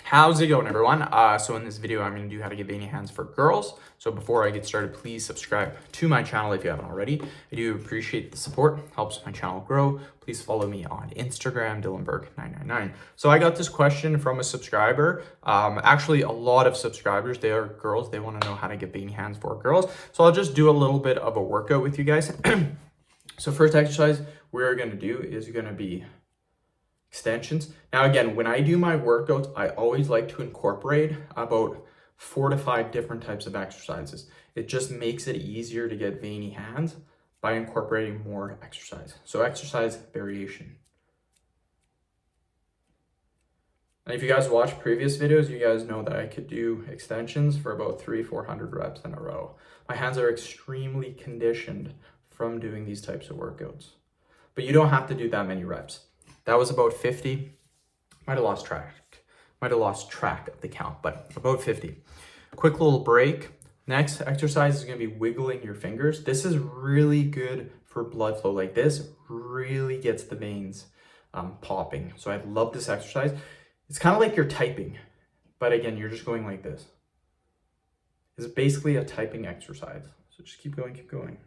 How's it going, everyone? So in this video, I'm going to do how to get veiny hands for girls. So before I get started, please subscribe to my channel if you haven't already. I do appreciate the support, helps my channel grow. Please follow me on Instagram, dylanberg999. So I got this question from a subscriber. Actually, a lot of subscribers, they are girls. They want to know how to get veiny hands for girls. So I'll just do a little bit of a workout with you guys. So first exercise we're going to do is going to be extensions. Now, again, when I do my workouts, I always like to incorporate about 4 to 5 different types of exercises. It just makes it easier to get veiny hands by incorporating more exercise. So exercise variation. And if you guys watch previous videos, you guys know that I could do extensions for about 300-400 reps in a row. My hands are extremely conditioned from doing these types of workouts. But you don't have to do that many reps. That was about 50. Might have lost track of the count, but about 50. Quick little break. Next exercise is going to be wiggling your fingers. This is really good for blood flow. Like this really gets the veins popping. So I love this exercise. It's kind of like you're typing, but again, you're just going like this. It's basically a typing exercise. So just keep going, keep going.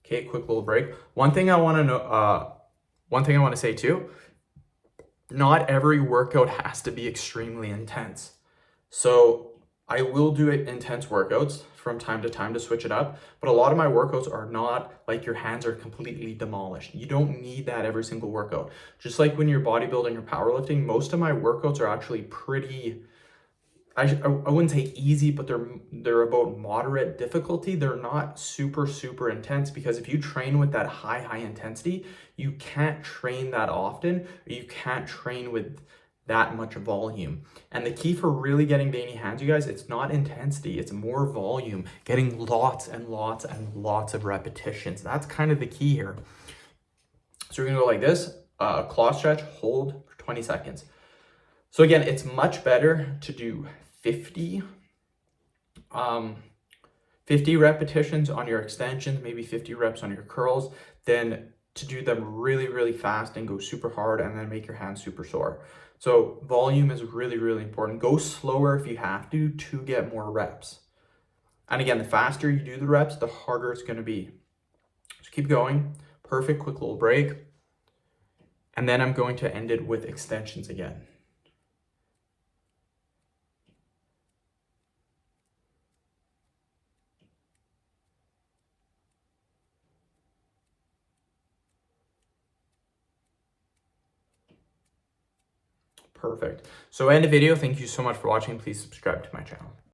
Okay, quick little break. One thing I want to say too, not every workout has to be extremely intense. So I will do intense workouts from time to time to switch it up, but a lot of my workouts are not like your hands are completely demolished. You don't need that every single workout. Just like when you're bodybuilding or powerlifting, most of my workouts are actually pretty, I wouldn't say easy, but they're about moderate difficulty. They're not super intense, because if you train with that high intensity, you can't train that often, or you can't train with that much volume. And the key for really getting veiny hands, you guys, it's not intensity, it's more volume, getting lots and lots of repetitions. That's kind of the key here. So we're gonna go like this, claw stretch, hold for 20 seconds. So again, it's much better to do 50 repetitions on your extensions, maybe 50 reps on your curls, than to do them really fast and go super hard and then make your hands super sore. So volume is really important. Go slower if you have to get more reps. And again, the faster you do the reps, the harder it's going to be. So keep going. Perfect. Quick little break. And then I'm going to end it with extensions again. Perfect. So end the video. Thank you so much for watching. Please subscribe to my channel.